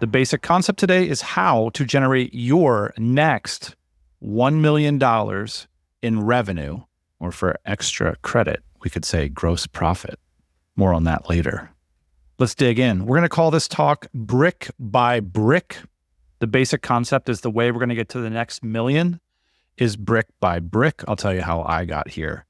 basic concept today is how to generate your next $1 million in revenue, or for extra credit, we could say gross profit. More on that later. Let's dig in. We're going to call this talk brick by brick. The basic concept is the way we're going to get to the next million is brick by brick. I'll tell you how I got here.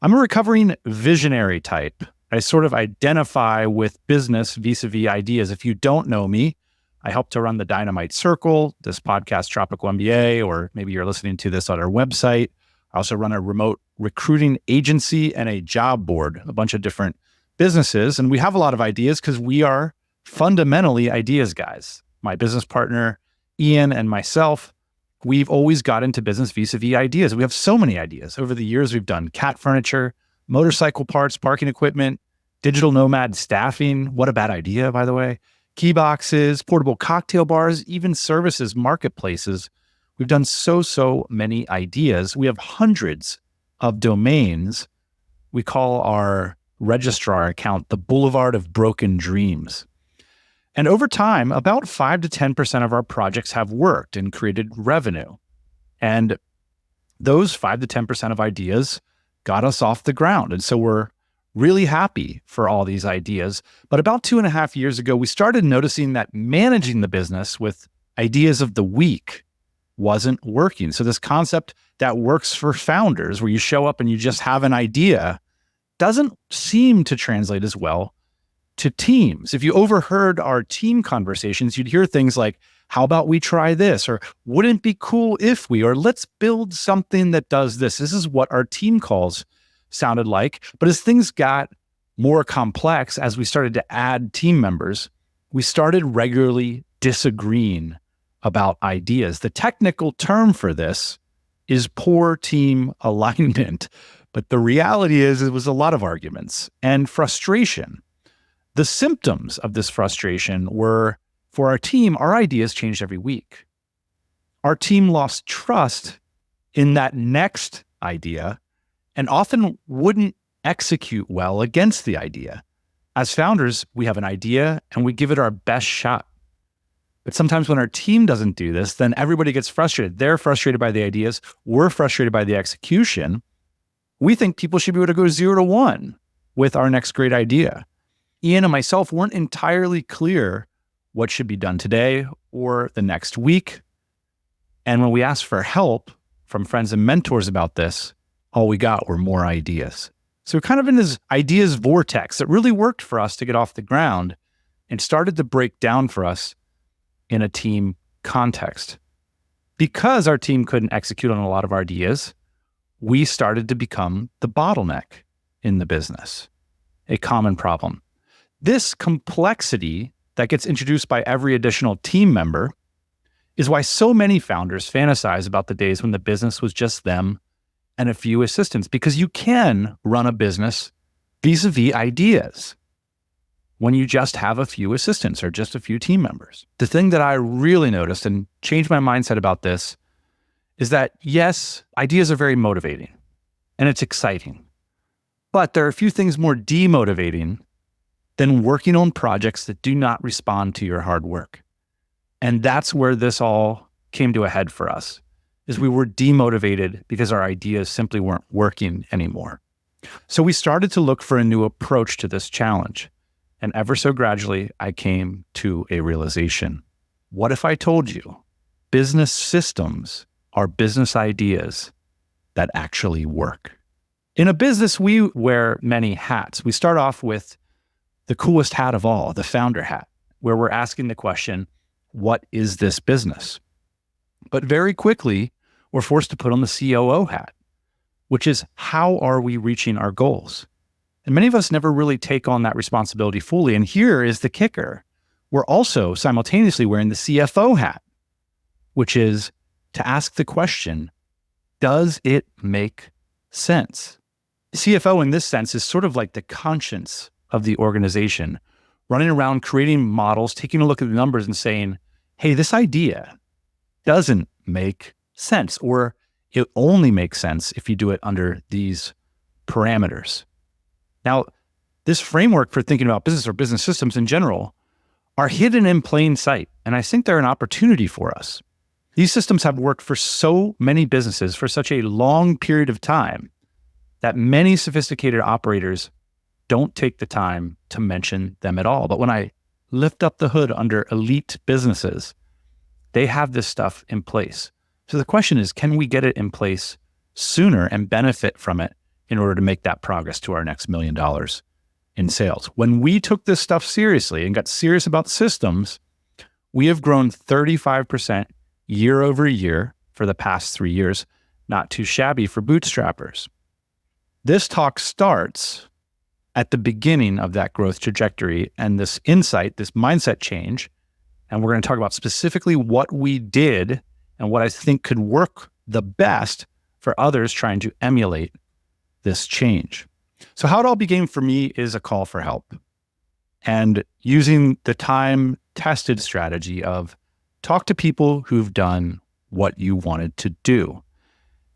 I'm a recovering visionary type. I sort of identify with business vis-a-vis ideas. If you don't know me, I help to run the Dynamite Circle, this podcast, Tropical MBA, or maybe you're listening to this on our website. I also run a remote recruiting agency and a job board, a bunch of different businesses. And we have a lot of ideas because we are fundamentally ideas guys. My business partner, Ian, and myself, we've always got into business vis-a-vis ideas. We have so many ideas. Over the years, we've done cat furniture, motorcycle parts, parking equipment, digital nomad staffing. What a bad idea, by the way. Key boxes, portable cocktail bars, even services, marketplaces. We've done so many ideas. We have hundreds of domains. We call our registrar account the Boulevard of Broken Dreams. And over time, about 5 to 10% of our projects have worked and created revenue. And those 5 to 10% of ideas got us off the ground. And so we're really happy for all these ideas. But about 2.5 years ago, we started noticing that managing the business with ideas of the week wasn't working. So this concept that works for founders, where you show up and you just have an idea, doesn't seem to translate as well to teams. If you overheard our team conversations, you'd hear things like, how about we try this? Or wouldn't it be cool if we, or let's build something that does this. This is what our team calls sounded like. But as things got more complex, as we started to add team members, we started regularly disagreeing about ideas. The technical term for this is poor team alignment. But the reality is it was a lot of arguments and frustration. The symptoms of this frustration were, for our team, our ideas changed every week. Our team lost trust in that next idea and often wouldn't execute well against the idea. As founders, we have an idea and we give it our best shot. But sometimes when our team doesn't do this, then everybody gets frustrated. They're frustrated by the ideas. We're frustrated by the execution. We think people should be able to go 0 to 1 with our next great idea. Ian and myself weren't entirely clear what should be done today or the next week. And when we asked for help from friends and mentors about this, all we got were more ideas. So we're kind of in this ideas vortex that really worked for us to get off the ground and started to break down for us in a team context. Because our team couldn't execute on a lot of our ideas, we started to become the bottleneck in the business, a common problem. This complexity that gets introduced by every additional team member is why so many founders fantasize about the days when the business was just them and a few assistants, because you can run a business vis-a-vis ideas when you just have a few assistants or just a few team members. The thing that I really noticed and changed my mindset about this is that, yes, ideas are very motivating and it's exciting, but there are a few things more demotivating than working on projects that do not respond to your hard work. And that's where this all came to a head for us, is we were demotivated because our ideas simply weren't working anymore. So we started to look for a new approach to this challenge. And ever so gradually, I came to a realization. What if I told you business systems are business ideas that actually work? In a business, we wear many hats. We start off with the coolest hat of all, the founder hat, where we're asking the question, what is this business? But very quickly, we're forced to put on the COO hat, which is, how are we reaching our goals? And many of us never really take on that responsibility fully. And here is the kicker. We're also simultaneously wearing the CFO hat, which is to ask the question, does it make sense? CFO in this sense is sort of like the conscience of the organization, running around creating models, taking a look at the numbers and saying, hey, this idea doesn't make sense, or it only makes sense if you do it under these parameters. Now, this framework for thinking about business or business systems in general are hidden in plain sight. And I think they're an opportunity for us. These systems have worked for so many businesses for such a long period of time that many sophisticated operators don't take the time to mention them at all. But when I lift up the hood under elite businesses, they have this stuff in place. So the question is, can we get it in place sooner and benefit from it in order to make that progress to our next $1 million in sales? When we took this stuff seriously and got serious about systems, we have grown 35% year over year for the past 3 years. Not too shabby for bootstrappers. This talk starts at the beginning of that growth trajectory and this insight, this mindset change. And we're going to talk about specifically what we did and what I think could work the best for others trying to emulate this change. So how it all began for me is a call for help and using the time-tested strategy of talk to people who've done what you wanted to do.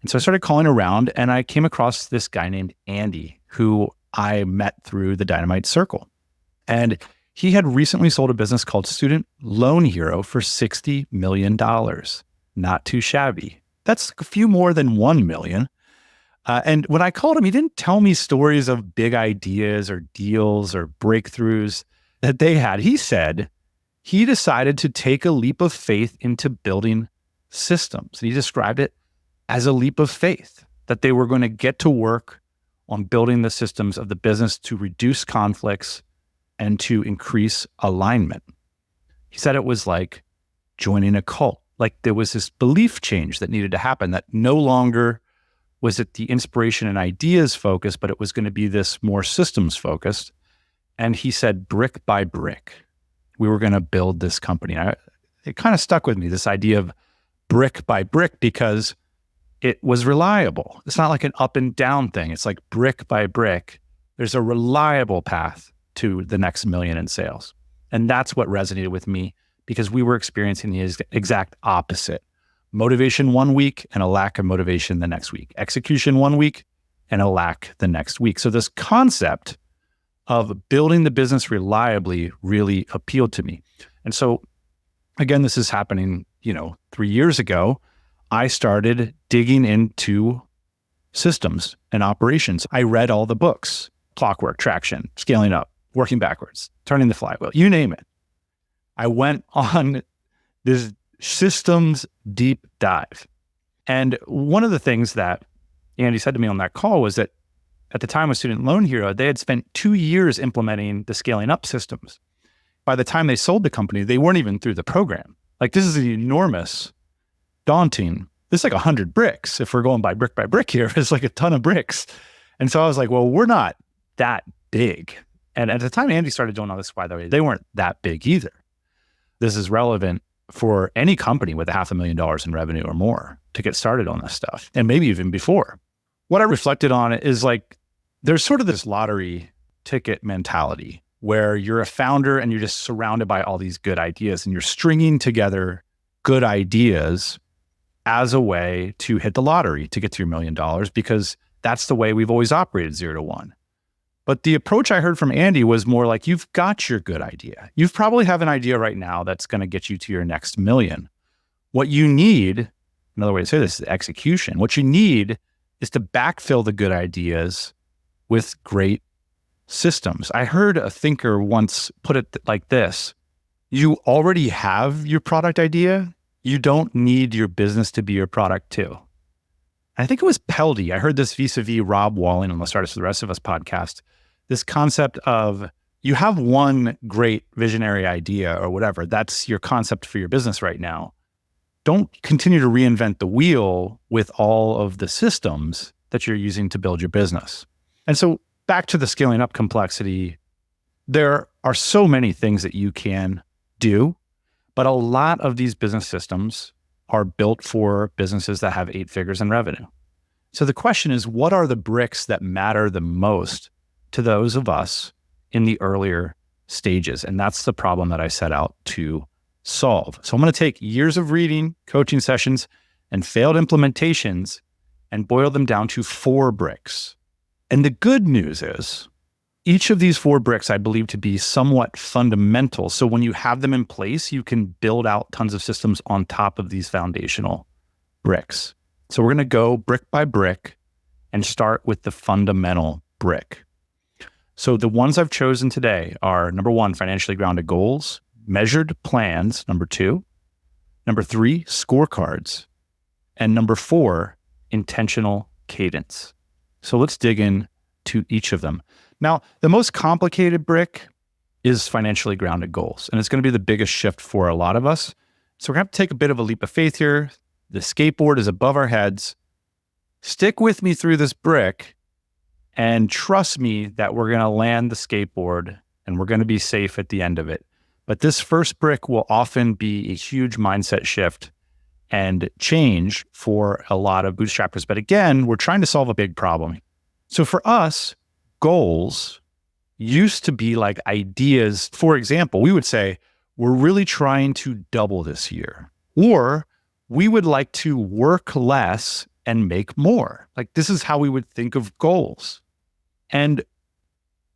And so I started calling around and I came across this guy named Andy, who I met through the Dynamite Circle. And he had recently sold a business called Student Loan Hero for $60 million. Not too shabby. That's a few more than 1 million. And when I called him, he didn't tell me stories of big ideas or deals or breakthroughs that they had. He said he decided to take a leap of faith into building systems. And he described it as a leap of faith, that they were going to get to work on building the systems of the business to reduce conflicts and to increase alignment. He said it was like joining a cult. Like there was this belief change that needed to happen, that no longer was it the inspiration and ideas focused, but it was going to be this more systems focused. And he said, brick by brick, we were going to build this company. It kind of stuck with me, this idea of brick by brick, because it was reliable. It's not like an up and down thing. It's like brick by brick. There's a reliable path to the next $1 million in sales. And that's what resonated with me, because we were experiencing the exact opposite. Motivation one week and a lack of motivation the next week. Execution one week and a lack the next week. So this concept of building the business reliably really appealed to me. And so again, this is happening, 3 years ago. I started digging into systems and operations. I read all the books, Clockwork, Traction, Scaling Up, Working Backwards, Turning the Flywheel, you name it. I went on this systems deep dive. And one of the things that Andy said to me on that call was that at the time of Student Loan Hero, they had spent 2 years implementing the Scaling Up systems. By the time they sold the company, they weren't even through the program. Like this is an enormous, daunting, this is like 100 bricks. If we're going by brick here, it's like a ton of bricks. And so I was like, well, we're not that big. And at the time Andy started doing all this, by the way, they weren't that big either. This is relevant for any company with $500,000 in revenue or more to get started on this stuff, and maybe even before. What I reflected on is like, there's sort of this lottery ticket mentality where you're a founder and you're just surrounded by all these good ideas and you're stringing together good ideas as a way to hit the lottery to get to your $1 million, because that's the way we've always operated 0 to 1. But the approach I heard from Andy was more like, you've got your good idea. You probably have an idea right now that's going to get you to your next $1 million. What you need, another way to say this is execution. What you need is to backfill the good ideas with great systems. I heard a thinker once put it like this: you already have your product idea. You don't need your business to be your product too. I think it was Peldy. I heard this vis-a-vis Rob Walling on the Startups for the Rest of Us podcast. This concept of you have one great visionary idea or whatever, that's your concept for your business right now. Don't continue to reinvent the wheel with all of the systems that you're using to build your business. And so back to the scaling up complexity, there are so many things that you can do, but a lot of these business systems are built for businesses that have 8 figures in revenue. So the question is, what are the bricks that matter the most to those of us in the earlier stages? And that's the problem that I set out to solve. So I'm going to take years of reading, coaching sessions, and failed implementations and boil them down to 4 bricks. And the good news is, Each of these 4 bricks I believe to be somewhat fundamental. So when you have them in place, you can build out tons of systems on top of these foundational bricks. So we're going to go brick by brick and start with the fundamental brick. So the ones I've chosen today are number 1, financially grounded goals, measured plans, number 2, number 3, scorecards, and number 4, intentional cadence. So let's dig in to each of them. Now, the most complicated brick is financially grounded goals, and it's going to be the biggest shift for a lot of us. So we're going to have to take a bit of a leap of faith here. The skateboard is above our heads. Stick with me through this brick and trust me that we're going to land the skateboard and we're going to be safe at the end of it. But this first brick will often be a huge mindset shift and change for a lot of bootstrappers. But again, we're trying to solve a big problem. So for us, goals used to be like ideas. For example, we would say, we're really trying to double this year, or we would like to work less and make more. Like, this is how we would think of goals. And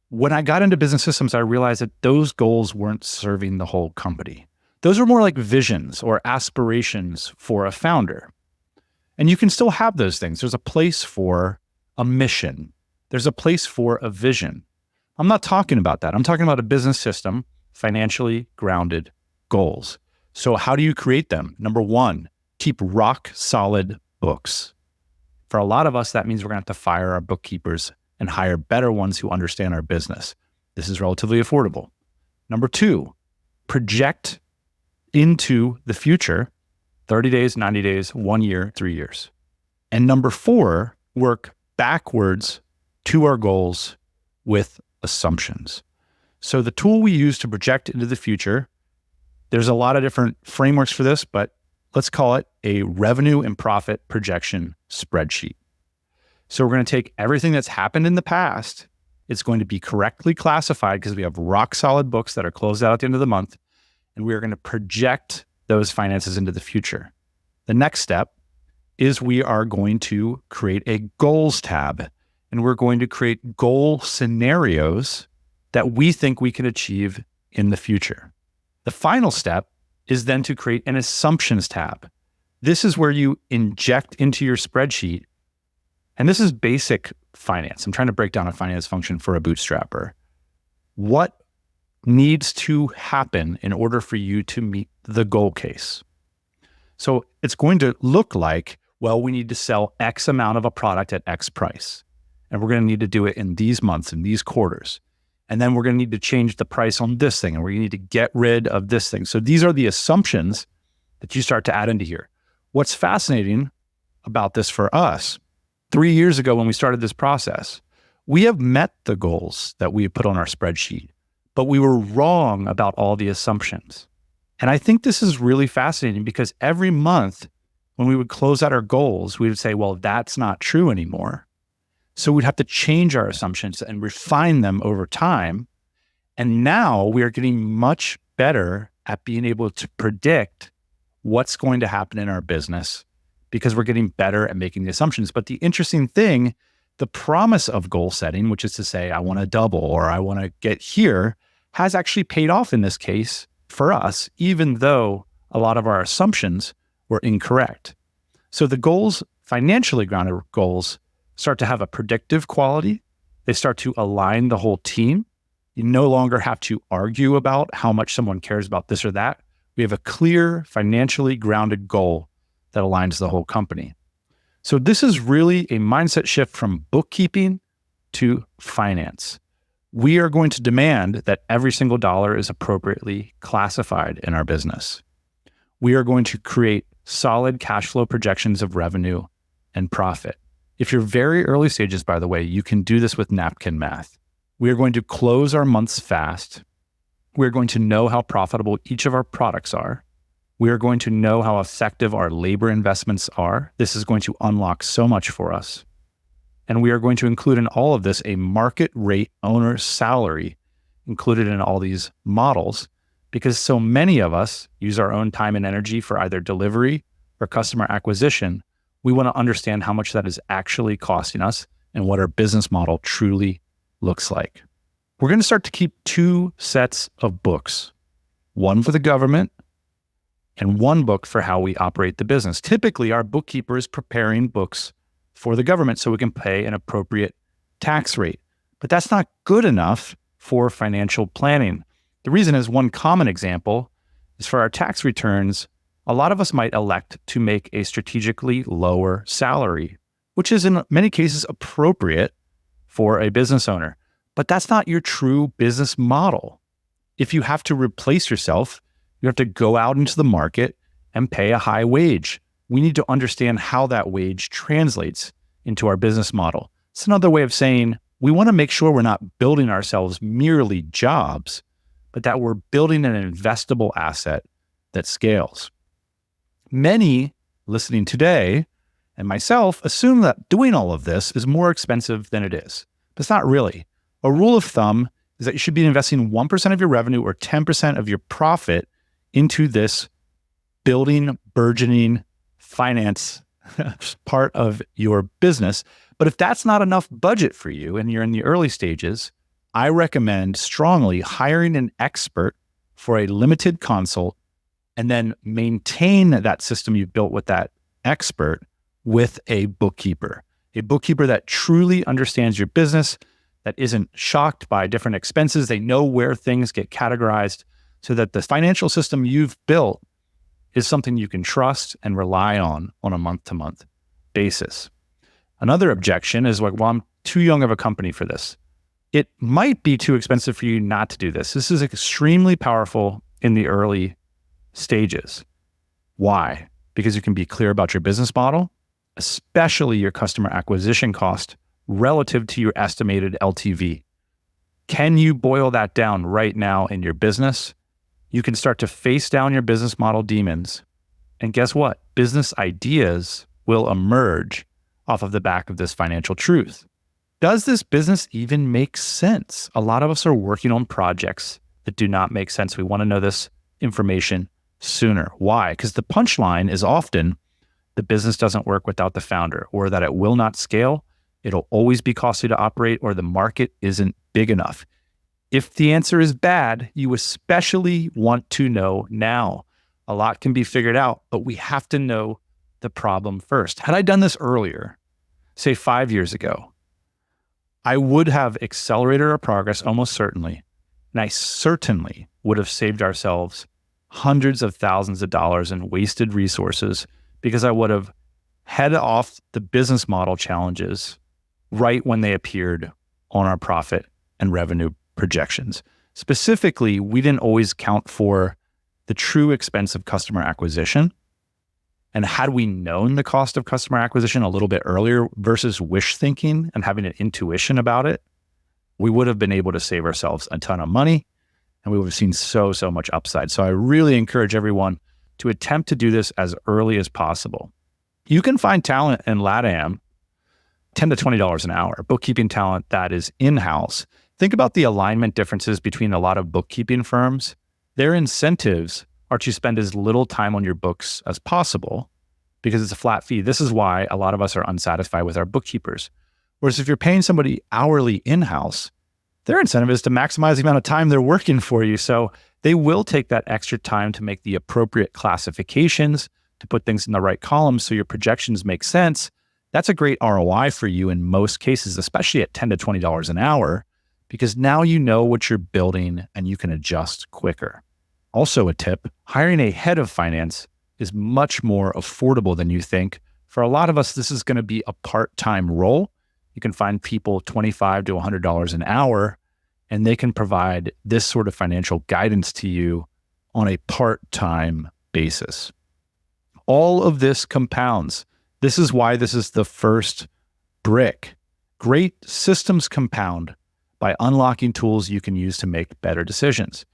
when I got into business systems, I realized that those goals weren't serving the whole company. Those were more like visions or aspirations for a founder. And you can still have those things. There's a place for a mission. There's a place for a vision. I'm not talking about that. I'm talking about a business system, financially grounded goals. So how do you create them? Number 1, keep rock solid books. For a lot of us, that means we're going to have to fire our bookkeepers and hire better ones who understand our business. This is relatively affordable. Number 2, project into the future, 30 days, 90 days, 1 year, 3 years. And number 4, work backwards to our goals with assumptions. So the tool we use to project into the future, there's a lot of different frameworks for this, but let's call it a revenue and profit projection spreadsheet. So we're going to take everything that's happened in the past. It's going to be correctly classified because we have rock solid books that are closed out at the end of the month, and we're going to project those finances into the future. The next step is we are going to create a goals tab, and we're going to create goal scenarios that we think we can achieve in the future. The final step is then to create an assumptions tab. This is where you inject into your spreadsheet, and this is basic finance. I'm trying to break down a finance function for a bootstrapper. What needs to happen in order for you to meet the goal case? So it's going to look like, well, we need to sell X amount of a product at X price. And we're going to need to do it in these months, in these quarters. And then we're going to need to change the price on this thing. And we're going to need to get rid of this thing. So these are the assumptions that you start to add into here. What's fascinating about this for us, 3 years ago when we started this process, we have met the goals that we put on our spreadsheet, but we were wrong about all the assumptions. And I think this is really fascinating because every month when we would close out our goals, we would say, well, that's not true anymore. So we'd have to change our assumptions and refine them over time. And now we are getting much better at being able to predict what's going to happen in our business because we're getting better at making the assumptions. But the interesting thing, the promise of goal setting, which is to say, I want to double or I want to get here, has actually paid off in this case for us, even though a lot of our assumptions were incorrect. So the goals, financially grounded goals, start to have a predictive quality. They start to align the whole team. You no longer have to argue about how much someone cares about this or that. We have a clear, financially grounded goal that aligns the whole company. So this is really a mindset shift from bookkeeping to finance. We are going to demand that every single dollar is appropriately classified in our business. We are going to create solid cash flow projections of revenue and profit. If you're very early stages, by the way, you can do this with napkin math. We are going to close our months fast. We're going to know how profitable each of our products are. We are going to know how effective our labor investments are. This is going to unlock so much for us. And we are going to include in all of this a market rate owner's salary included in all these models, because so many of us use our own time and energy for either delivery or customer acquisition. We want to understand how much that is actually costing us and what our business model truly looks like. we're going to start to keep 2 sets of books, one for the government and one book for how we operate the business. Typically, our bookkeeper is preparing books for the government so we can pay an appropriate tax rate. But that's not good enough for financial planning. The reason is, one common example is for our tax returns, a lot of us might elect to make a strategically lower salary, which is in many cases appropriate for a business owner. But that's not your true business model. If you have to replace yourself, you have to go out into the market and pay a high wage. We need to understand how that wage translates into our business model. It's another way of saying we want to make sure we're not building ourselves merely jobs, but that we're building an investable asset that scales. Many listening today, and myself, assume that doing all of this is more expensive than it is. But it's not really. A rule of thumb is that you should be investing 1% of your revenue or 10% of your profit into this building, burgeoning finance part of your business. But if that's not enough budget for you and you're in the early stages, I recommend strongly hiring an expert for a limited consult and then maintain that system you've built with that expert with a bookkeeper that truly understands your business, that isn't shocked by different expenses. They know where things get categorized so that the financial system you've built is something you can trust and rely on a month-to-month basis. Another objection is like, well, I'm too young of a company for this. It might be too expensive for you not to do this. This is extremely powerful in the early stages. Why? Because you can be clear about your business model, especially your customer acquisition cost relative to your estimated LTV. Can you boil that down right now in your business? You can start to face down your business model demons. And guess what? Business ideas will emerge off of the back of this financial truth. Does this business even make sense? A lot of us are working on projects that do not make sense. We want to know this information sooner. Why? Because the punchline is often the business doesn't work without the founder, or that it will not scale, it'll always be costly to operate, or the market isn't big enough. If the answer is bad, you especially want to know now. A lot can be figured out, but we have to know the problem first. Had I done this earlier, say 5 years ago, I would have accelerated our progress almost certainly, and I certainly would have saved ourselves hundreds of thousands of dollars in wasted resources, because I would have headed off the business model challenges right when they appeared on our profit and revenue projections. Specifically, we didn't always count for the true expense of customer acquisition. And had we known the cost of customer acquisition a little bit earlier versus wish thinking and having an intuition about it, we would have been able to save ourselves a ton of money, and we would have seen so much upside. So I really encourage everyone to attempt to do this as early as possible. You can find talent in LATAM, $10 to $20 an hour, bookkeeping talent that is in-house. Think about the alignment differences between a lot of bookkeeping firms. Their incentives are to spend as little time on your books as possible because it's a flat fee. This is why a lot of us are unsatisfied with our bookkeepers. Whereas if you're paying somebody hourly in-house, their incentive is to maximize the amount of time they're working for you. So they will take that extra time to make the appropriate classifications, to put things in the right columns so your projections make sense. That's a great ROI for you in most cases, especially at $10 to $20 an hour, because now you know what you're building and you can adjust quicker. Also a tip, hiring a head of finance is much more affordable than you think. For a lot of us, this is going to be a part-time role. You can find people $25 to $100 an hour, and they can provide this sort of financial guidance to you on a part-time basis. All of this compounds. This is why this is the first brick. Great systems compound by unlocking tools you can use to make better decisions.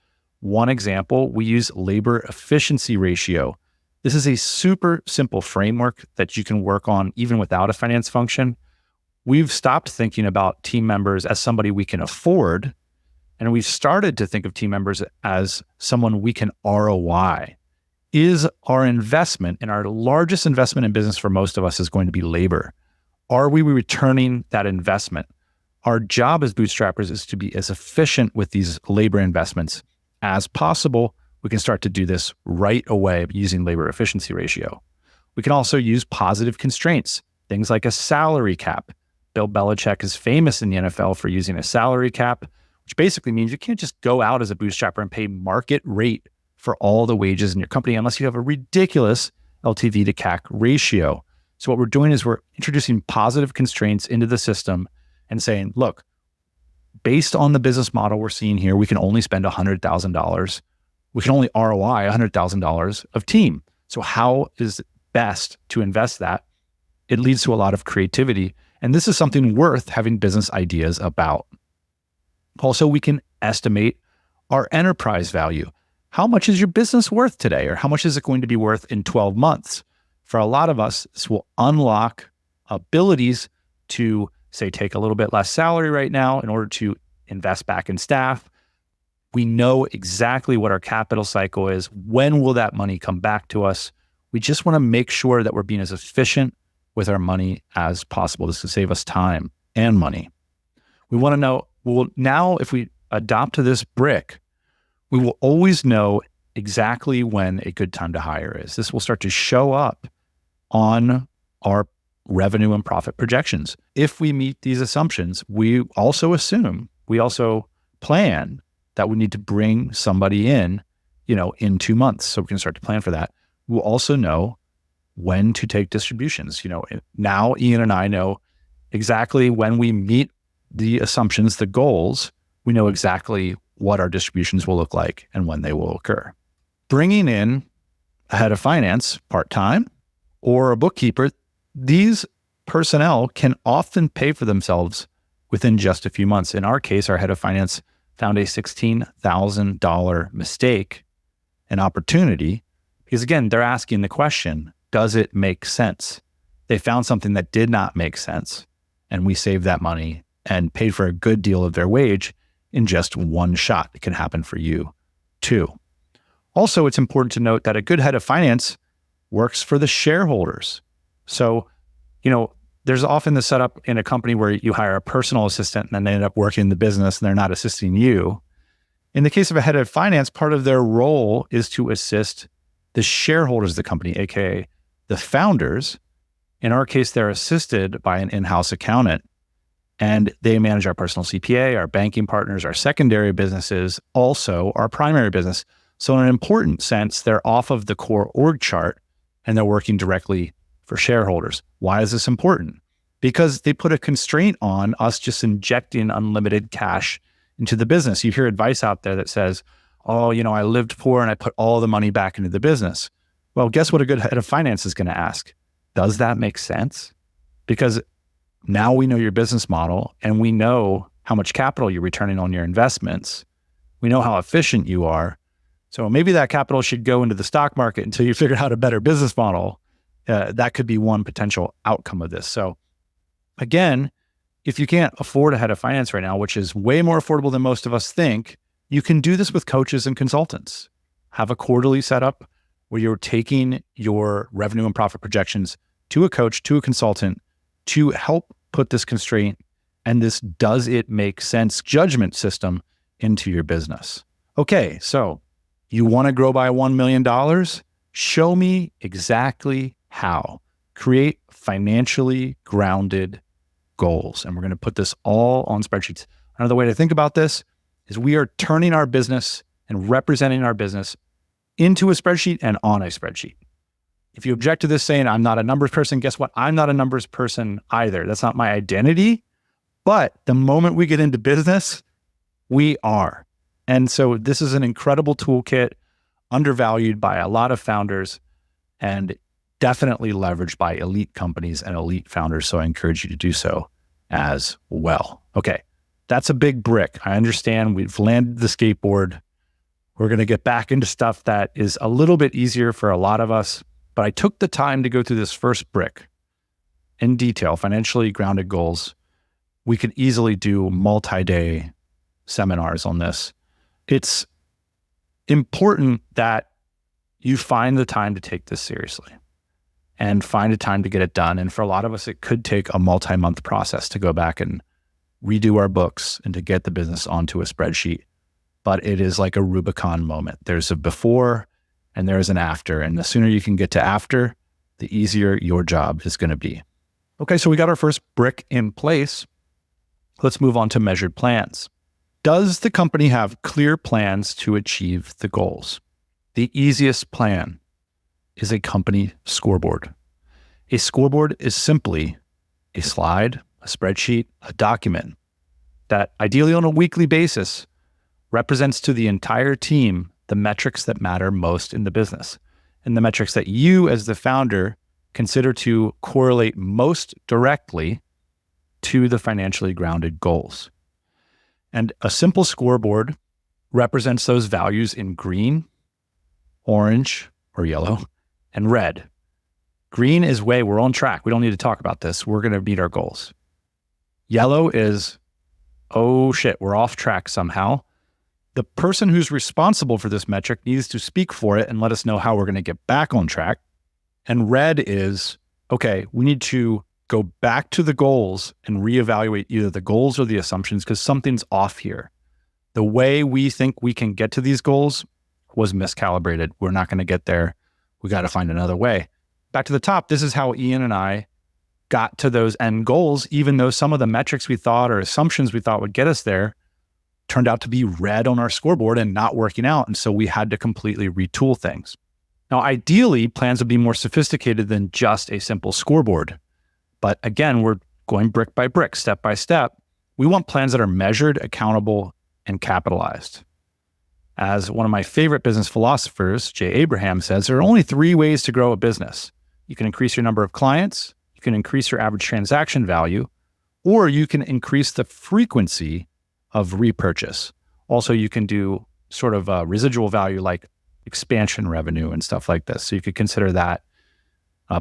One example, we use labor efficiency ratio. This is a super simple framework that you can work on even without a finance function. We've stopped thinking about team members as somebody we can afford, and we've started to think of team members as someone we can ROI. Is our investment, and our largest investment in business for most of us is going to be labor. Are we returning that investment? our job as bootstrappers is to be as efficient with these labor investments as possible. We can start to do this right away using labor efficiency ratio. We can also use positive constraints, things like a salary cap. Bill Belichick is famous in the NFL for using a salary cap, which basically means you can't just go out as a bootstrapper and pay market rate for all the wages in your company unless you have a ridiculous LTV to CAC ratio. So what we're doing is we're introducing positive constraints into the system and saying, look, based on the business model we're seeing here, we can only spend $100,000. We can only ROI $100,000 of team. So how is it best to invest that? It leads to a lot of creativity. And this is something worth having business ideas about. Also, we can estimate our enterprise value. How much is your business worth today? Or how much is it going to be worth in 12 months? For a lot of us, this will unlock abilities to, say, take a little bit less salary right now in order to invest back in staff. We know exactly what our capital cycle is. When will that money come back to us? We just want to make sure that we're being as efficient with our money as possible. This will save us time and money. We want to know, well, now if we adopt this brick, we will always know exactly when a good time to hire is. This will start to show up on our revenue and profit projections. If we meet these assumptions, we also plan that we need to bring somebody in, in 2 months. So we can start to plan for that. We'll also know when to take distributions. Now Ian and I know exactly when we meet the assumptions, the goals, we know exactly what our distributions will look like and when they will occur. Bringing in a head of finance part-time or a bookkeeper, these personnel can often pay for themselves within just a few months. In our case, our head of finance found a $16,000 mistake, an opportunity, because again, they're asking the question, does it make sense? They found something that did not make sense, and we saved that money and paid for a good deal of their wage in just one shot. It can happen for you too. Also, it's important to note that a good head of finance works for the shareholders. So, there's often the setup in a company where you hire a personal assistant and then they end up working in the business and they're not assisting you. In the case of a head of finance, part of their role is to assist the shareholders of the company, aka the founders. In our case, they're assisted by an in-house accountant, and they manage our personal CPA, our banking partners, our secondary businesses, also our primary business. So in an important sense, they're off of the core org chart and they're working directly for shareholders. Why is this important? Because they put a constraint on us just injecting unlimited cash into the business. You hear advice out there that says, oh, I lived poor and I put all the money back into the business. Well, guess what a good head of finance is going to ask? Does that make sense? Because now we know your business model and we know how much capital you're returning on your investments. We know how efficient you are. So maybe that capital should go into the stock market until you figure out a better business model. That could be one potential outcome of this. So again, if you can't afford a head of finance right now, which is way more affordable than most of us think, you can do this with coaches and consultants. Have a quarterly setup where you're taking your revenue and profit projections to a coach, to a consultant, to help put this constraint and this does it make sense judgment system into your business. Okay, so you want to grow by $1 million? Show me exactly how. Create financially grounded goals. And we're going to put this all on spreadsheets. Another way to think about this is we are turning our business and representing our business into a spreadsheet and on a spreadsheet. If you object to this saying, I'm not a numbers person, guess what? I'm not a numbers person either. That's not my identity. But the moment we get into business, we are. And so this is an incredible toolkit, undervalued by a lot of founders and definitely leveraged by elite companies and elite founders. So I encourage you to do so as well. Okay, that's a big brick. I understand we've landed the skateboard. We're going to get back into stuff that is a little bit easier for a lot of us. But I took the time to go through this first brick in detail, financially grounded goals. We could easily do multi-day seminars on this. It's important that you find the time to take this seriously and find a time to get it done. And for a lot of us, it could take a multi-month process to go back and redo our books and to get the business onto a spreadsheet. But it is like a Rubicon moment. There's a before and there's an after. And the sooner you can get to after, the easier your job is going to be. Okay, so we got our first brick in place. Let's move on to measured plans. Does the company have clear plans to achieve the goals? The easiest plan is a company scoreboard. A scoreboard is simply a slide, a spreadsheet, a document that ideally on a weekly basis represents to the entire team the metrics that matter most in the business and the metrics that you as the founder consider to correlate most directly to the financially grounded goals. And a simple scoreboard represents those values in green, orange, or yellow, and red. Green is we're on track. We don't need to talk about this. We're going to meet our goals. Yellow is, oh shit, we're off track somehow. The person who's responsible for this metric needs to speak for it and let us know how we're going to get back on track. And red is, okay, we need to go back to the goals and reevaluate either the goals or the assumptions because something's off here. The way we think we can get to these goals was miscalibrated. We're not going to get there. We got to find another way. Back to the top, this is how Ian and I got to those end goals, even though some of the metrics we thought or assumptions we thought would get us there turned out to be red on our scoreboard and not working out. And so we had to completely retool things. Now, ideally, plans would be more sophisticated than just a simple scoreboard. But again, we're going brick by brick, step by step. We want plans that are measured, accountable, and capitalized. As one of my favorite business philosophers, Jay Abraham, says, there are only 3 ways to grow a business. You can increase your number of clients, you can increase your average transaction value, or you can increase the frequency of repurchase. Also, you can do sort of a residual value like expansion revenue and stuff like this. So you could consider that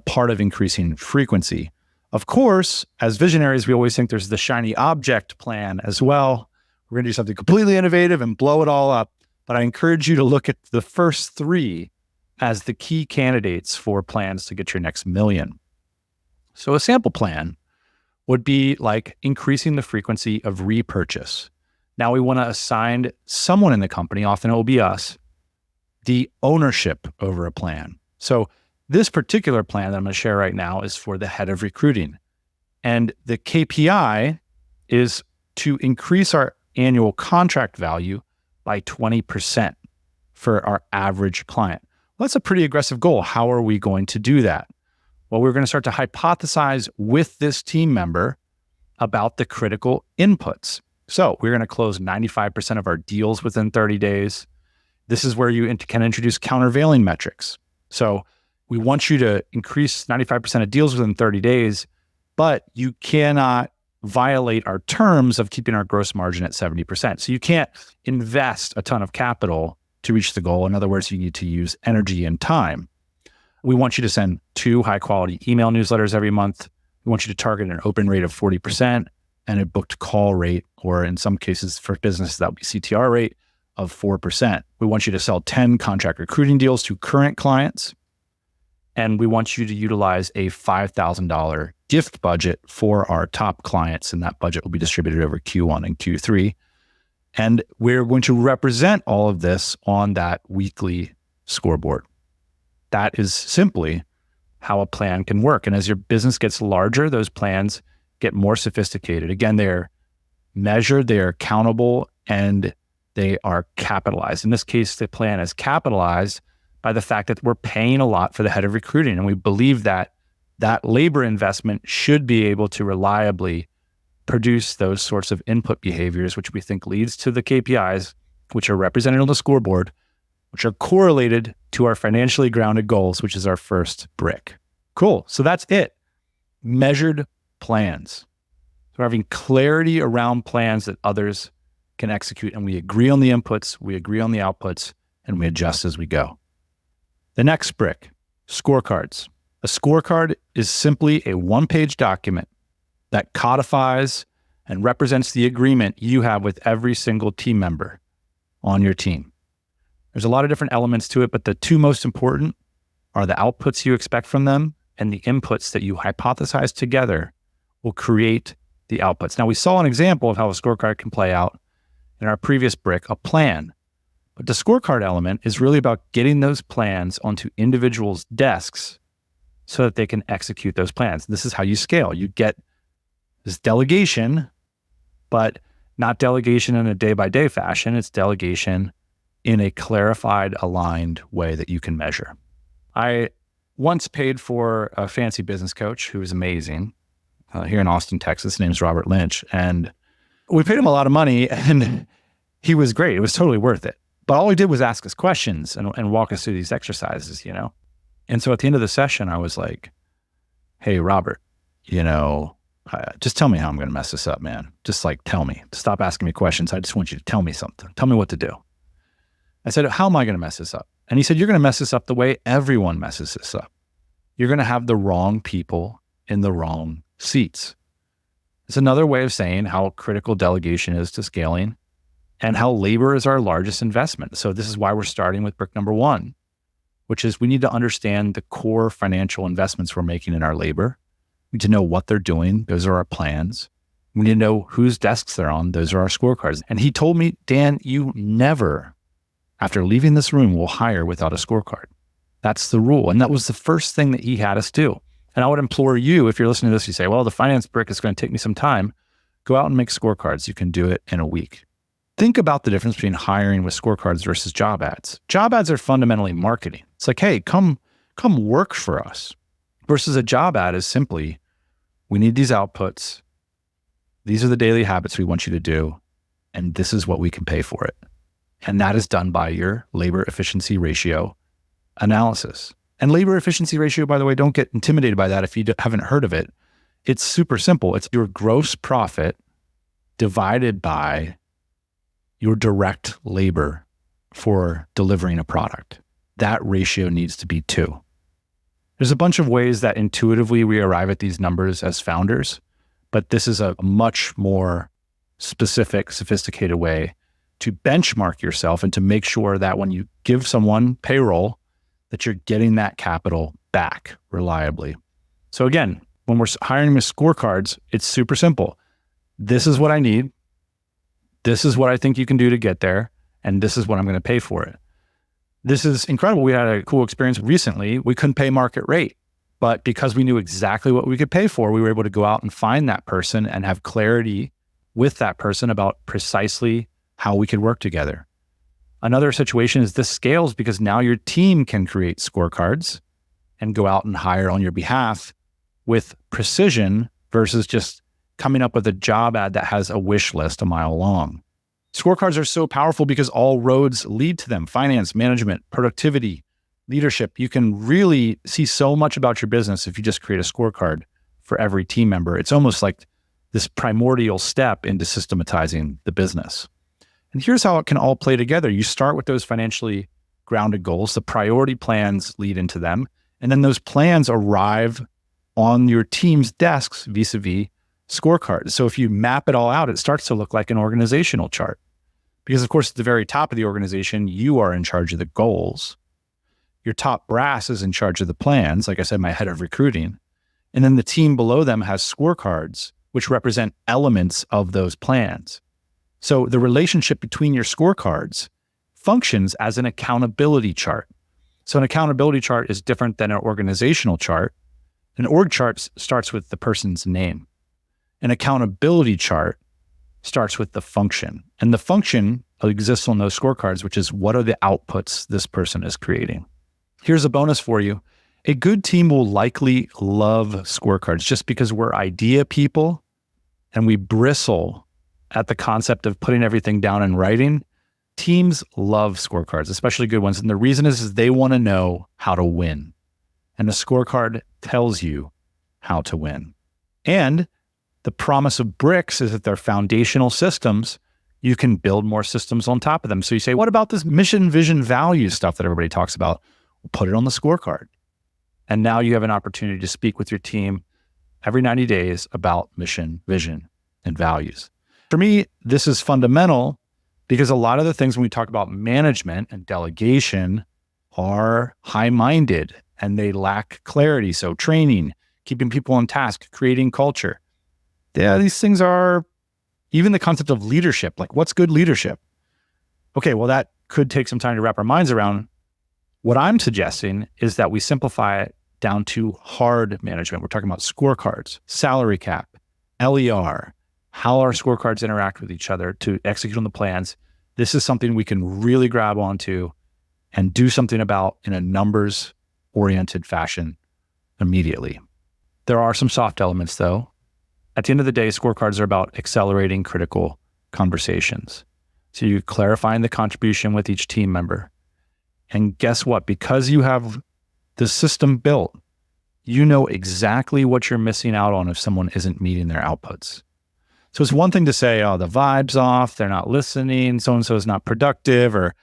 part of increasing frequency. Of course, as visionaries, we always think there's the shiny object plan as well. We're going to do something completely innovative and blow it all up. But I encourage you to look at the first 3 as the key candidates for plans to get your next million. So a sample plan would be like increasing the frequency of repurchase. Now we want to assign someone in the company, often it will be us, the ownership over a plan. So this particular plan that I'm going to share right now is for the head of recruiting. And the KPI is to increase our annual contract value by 20% for our average client. Well, that's a pretty aggressive goal. How are we going to do that? Well, we're going to start to hypothesize with this team member about the critical inputs. So we're going to close 95% of our deals within 30 days. This is where you can introduce countervailing metrics. So we want you to increase 95% of deals within 30 days, but you cannot violate our terms of keeping our gross margin at 70%. So you can't invest a ton of capital to reach the goal. In other words, you need to use energy and time. We want you to send 2 high-quality email newsletters every month. We want you to target an open rate of 40% and a booked call rate, or in some cases for business, that would be CTR rate of 4%. We want you to sell 10 contract recruiting deals to current clients. And we want you to utilize a $5,000 gift budget for our top clients. And that budget will be distributed over Q1 and Q3. And we're going to represent all of this on that weekly scoreboard. That is simply how a plan can work. And as your business gets larger, those plans get more sophisticated. Again, they're measured, they are accountable, and they are capitalized. In this case, the plan is capitalized by the fact that we're paying a lot for the head of recruiting. And we believe that that labor investment should be able to reliably produce those sorts of input behaviors, which we think leads to the KPIs, which are represented on the scoreboard, which are correlated to our financially grounded goals, which is our first brick. Cool. So that's it. Measured plans. So we're having clarity around plans that others can execute, and we agree on the inputs, we agree on the outputs, and we adjust as we go. The next brick, scorecards. A scorecard is simply a 1-page document that codifies and represents the agreement you have with every single team member on your team. There's a lot of different elements to it, but the 2 most important are the outputs you expect from them and the inputs that you hypothesize together will create the outputs. Now, we saw an example of how a scorecard can play out in our previous brick, a plan. But the scorecard element is really about getting those plans onto individuals' desks so that they can execute those plans. This is how you scale. You get this delegation, but not delegation in a day-by-day fashion. It's delegation in a clarified, aligned way that you can measure. I once paid for a fancy business coach who was amazing here in Austin, Texas. His name's Robert Lynch. And we paid him a lot of money and he was great. It was totally worth it. But all he did was ask us questions and walk us through these exercises, And so at the end of the session, I was like, hey, Robert, just tell me how I'm going to mess this up, man. Just tell me. Stop asking me questions. I just want you to tell me something. Tell me what to do. I said, how am I going to mess this up? And he said, you're going to mess this up the way everyone messes this up. You're going to have the wrong people in the wrong seats. It's another way of saying how critical delegation is to scaling and how labor is our largest investment. So this is why we're starting with brick number 1, which is we need to understand the core financial investments we're making in our labor. We need to know what they're doing. Those are our plans. We need to know whose desks they're on. Those are our scorecards. And he told me, Dan, you never, after leaving this room, will hire without a scorecard. That's the rule. And that was the first thing that he had us do. And I would implore you, if you're listening to this, you say, well, the finance brick is going to take me some time. Go out and make scorecards. You can do it in a week. Think about the difference between hiring with scorecards versus job ads. Job ads are fundamentally marketing. It's like, hey, come work for us. Versus a job ad is simply, we need these outputs. These are the daily habits we want you to do. And this is what we can pay for it. And that is done by your labor efficiency ratio analysis. And labor efficiency ratio, by the way, don't get intimidated by that if you haven't heard of it. It's super simple. It's your gross profit divided by your direct labor for delivering a product. That ratio needs to be 2. There's a bunch of ways that intuitively we arrive at these numbers as founders, but this is a much more specific, sophisticated way to benchmark yourself and to make sure that when you give someone payroll, that you're getting that capital back reliably. So again, when we're hiring with scorecards, it's super simple. This is what I need. This is what I think you can do to get there. And this is what I'm going to pay for it. This is incredible. We had a cool experience recently. We couldn't pay market rate, but because we knew exactly what we could pay for, we were able to go out and find that person and have clarity with that person about precisely how we could work together. Another situation is this scales because now your team can create scorecards and go out and hire on your behalf with precision versus just coming up with a job ad that has a wish list a mile long. Scorecards are so powerful because all roads lead to them. Finance, management, productivity, leadership. You can really see so much about your business if you just create a scorecard for every team member. It's almost like this primordial step into systematizing the business. And here's how it can all play together. You start with those financially grounded goals. The priority plans lead into them. And then those plans arrive on your team's desks vis-a-vis scorecards. So if you map it all out, it starts to look like an organizational chart. Because of course, at the very top of the organization, you are in charge of the goals. Your top brass is in charge of the plans. Like I said, my head of recruiting. And then the team below them has scorecards, which represent elements of those plans. So the relationship between your scorecards functions as an accountability chart. So an accountability chart is different than an organizational chart. An org chart starts with the person's name. An accountability chart starts with the function. And the function exists on those scorecards, which is what are the outputs this person is creating. Here's a bonus for you. A good team will likely love scorecards just because we're idea people and we bristle at the concept of putting everything down in writing. Teams love scorecards, especially good ones. And the reason is they want to know how to win. And a scorecard tells you how to win. And the promise of bricks is that they're foundational systems. You can build more systems on top of them. So you say, what about this mission, vision, value stuff that everybody talks about? We'll put it on the scorecard. And now you have an opportunity to speak with your team every 90 days about mission, vision, and values. For me, this is fundamental because a lot of the things when we talk about management and delegation are high-minded and they lack clarity. So training, keeping people on task, creating culture. Yeah, these things are even the concept of leadership. Like, what's good leadership? Okay, well, that could take some time to wrap our minds around. What I'm suggesting is that we simplify it down to hard management. We're talking about scorecards, salary cap, LER, how our scorecards interact with each other to execute on the plans. This is something we can really grab onto and do something about in a numbers-oriented fashion immediately. There are some soft elements, though. At the end of the day, scorecards are about accelerating critical conversations. So you're clarifying the contribution with each team member. And guess what? Because you have the system built, you know exactly what you're missing out on if someone isn't meeting their outputs. So it's one thing to say, oh, the vibe's off, they're not listening, so-and-so is not productive, or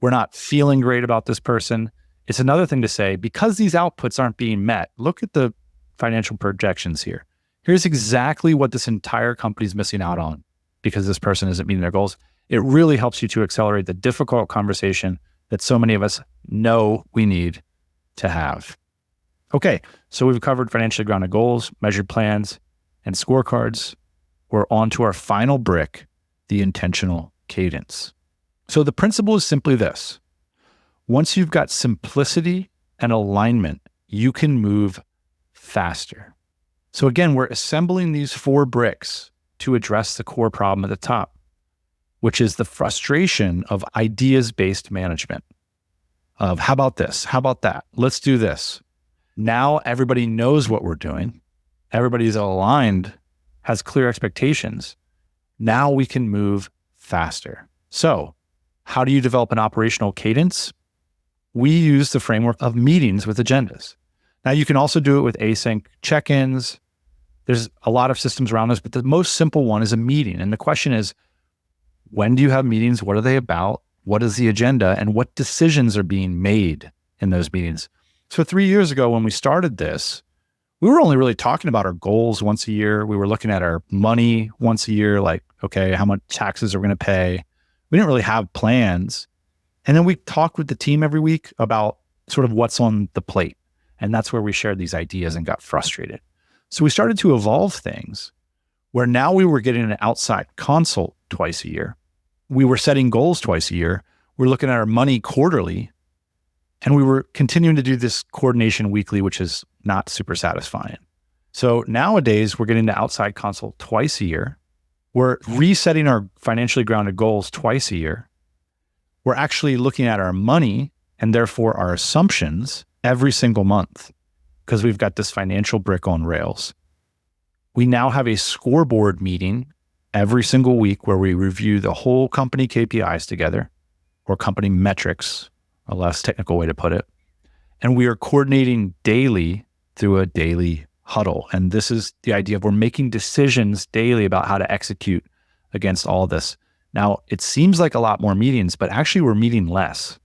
we're not feeling great about this person. It's another thing to say, because these outputs aren't being met, look at the financial projections here. Here's exactly what this entire company is missing out on because this person isn't meeting their goals. It really helps you to accelerate the difficult conversation that so many of us know we need to have. Okay, so we've covered financially grounded goals, measured plans, and scorecards. We're on to our final brick, the intentional cadence. So the principle is simply this. Once you've got simplicity and alignment, you can move faster. So again, we're assembling these 4 bricks to address the core problem at the top, which is the frustration of ideas-based management. Of how about this? How about that? Let's do this. Now everybody knows what we're doing. Everybody's aligned, has clear expectations. Now we can move faster. So how do you develop an operational cadence? We use the framework of meetings with agendas. Now you can also do it with async check-ins. There's a lot of systems around this, but the most simple one is a meeting. And the question is, when do you have meetings? What are they about? What is the agenda? And what decisions are being made in those meetings? So 3 years ago, when we started this, we were only really talking about our goals once a year. We were looking at our money once a year, like, okay, how much taxes are we going to pay? We didn't really have plans. And then we talked with the team every week about sort of what's on the plate. And that's where we shared these ideas and got frustrated. So we started to evolve things where now we were getting an outside consult twice a year. We were setting goals twice a year. We're looking at our money quarterly. And we were continuing to do this coordination weekly, which is not super satisfying. So nowadays, we're getting the outside consult twice a year. We're resetting our financially grounded goals twice a year. We're actually looking at our money and therefore our assumptions every single month because we've got this financial brick on rails. We now have a scoreboard meeting every single week where we review the whole company KPIs together, or company metrics, a less technical way to put it. And we are coordinating daily through a daily huddle. And this is the idea of we're making decisions daily about how to execute against all this. Now, it seems like a lot more meetings, but actually we're meeting less,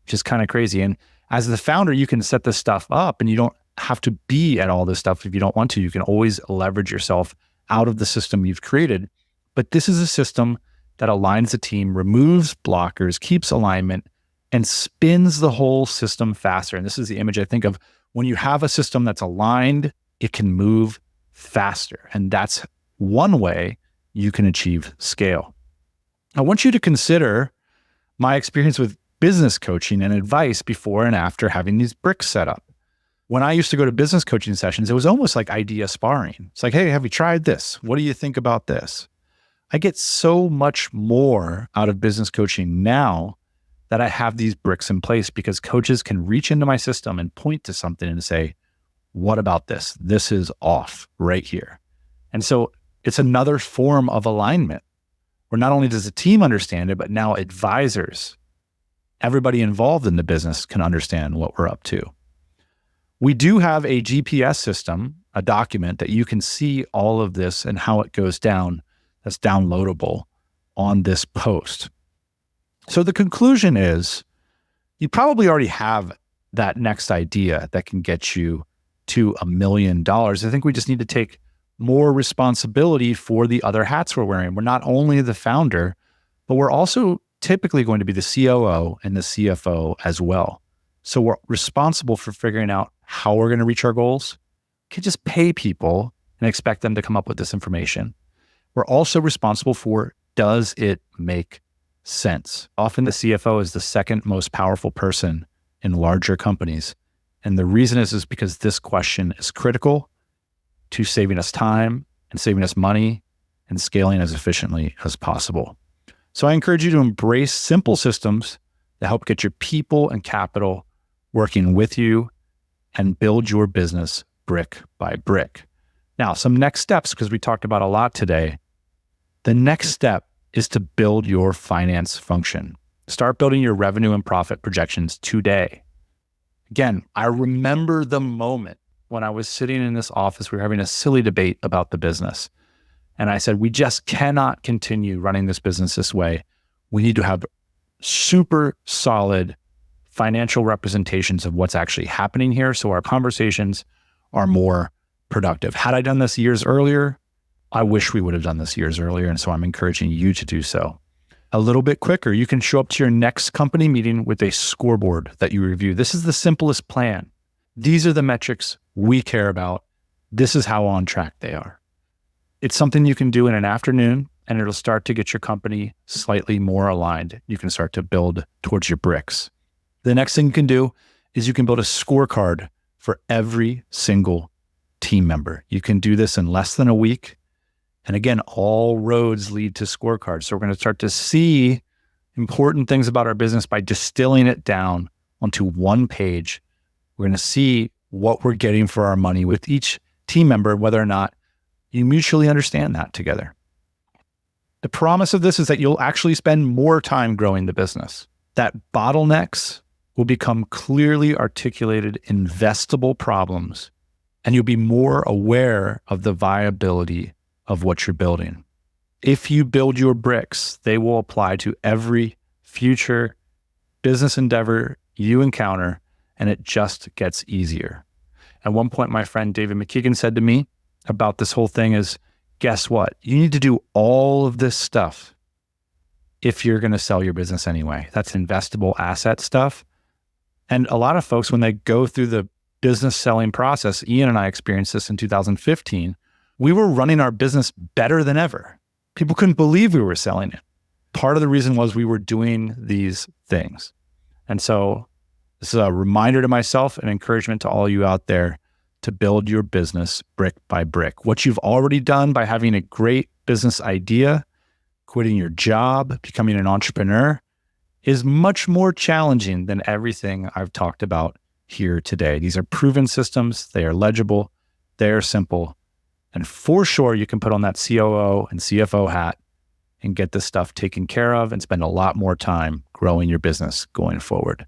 which is kind of crazy. And as the founder, you can set this stuff up and you don't have to be at all this stuff if you don't want to. You can always leverage yourself out of the system you've created. But this is a system that aligns the team, removes blockers, keeps alignment, and spins the whole system faster. And this is the image I think of. When you have a system that's aligned, it can move faster. And that's one way you can achieve scale. I want you to consider my experience with business coaching and advice before and after having these bricks set up. When I used to go to business coaching sessions, it was almost like idea sparring. It's like, hey, have you tried this? What do you think about this? I get so much more out of business coaching now that I have these bricks in place because coaches can reach into my system and point to something and say, what about this? This is off right here. And so it's another form of alignment where not only does the team understand it, but now advisors, everybody involved in the business can understand what we're up to. We do have a GPS system, a document that you can see all of this and how it goes down that's downloadable on this post. So the conclusion is you probably already have that next idea that can get you to $1 million. I think we just need to take more responsibility for the other hats we're wearing. We're not only the founder, but we're also typically going to be the COO and the CFO as well. So we're responsible for figuring out how we're going to reach our goals. We can just pay people and expect them to come up with this information. We're also responsible for, does it make sense? Often the CFO is the second most powerful person in larger companies. And the reason is because this question is critical to saving us time and saving us money and scaling as efficiently as possible. So I encourage you to embrace simple systems that help get your people and capital working with you and build your business brick by brick. Now, some next steps, because we talked about a lot today. The next step is to build your finance function. Start building your revenue and profit projections today. Again, I remember the moment when I was sitting in this office, we were having a silly debate about the business. And I said, we just cannot continue running this business this way. We need to have super solid financial representations of what's actually happening here so our conversations are more productive. Had I done this years earlier, I wish we would have done this years earlier. And so I'm encouraging you to do so. A little bit quicker, you can show up to your next company meeting with a scoreboard that you review. This is the simplest plan. These are the metrics we care about. This is how on track they are. It's something you can do in an afternoon, and it'll start to get your company slightly more aligned. You can start to build towards your bricks. The next thing you can do is you can build a scorecard for every single team member. You can do this in less than a week. And again, all roads lead to scorecards. So we're going to start to see important things about our business by distilling it down onto one page. We're going to see what we're getting for our money with each team member, whether or not you mutually understand that together. The promise of this is that you'll actually spend more time growing the business. That bottlenecks will become clearly articulated, investable problems, and you'll be more aware of the viability of what you're building. If you build your bricks, they will apply to every future business endeavor you encounter, and it just gets easier. At one point, my friend David McKeegan said to me about this whole thing is, guess what? You need to do all of this stuff if you're going to sell your business anyway. That's investable asset stuff. And a lot of folks, when they go through the business selling process, Ian and I experienced this in 2015, we were running our business better than ever. People couldn't believe we were selling it. Part of the reason was we were doing these things. And so this is a reminder to myself and encouragement to all you out there to build your business brick by brick. What you've already done by having a great business idea, quitting your job, becoming an entrepreneur, is much more challenging than everything I've talked about here today. These are proven systems. They are legible. They are simple. And for sure, you can put on that COO and CFO hat and get this stuff taken care of and spend a lot more time growing your business going forward.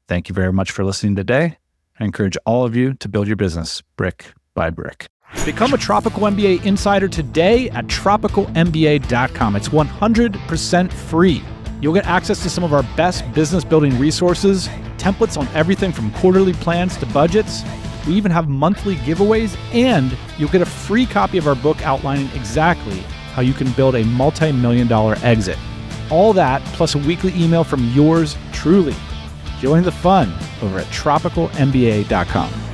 Thank you very much for listening today. I encourage all of you to build your business brick by brick. Become a Tropical MBA Insider today at tropicalmba.com. It's 100% free. You'll get access to some of our best business building resources, templates on everything from quarterly plans to budgets. We even have monthly giveaways, and you'll get a free copy of our book outlining exactly how you can build a multi-million-dollar exit. All that plus a weekly email from yours truly. Join the fun over at tropicalmba.com.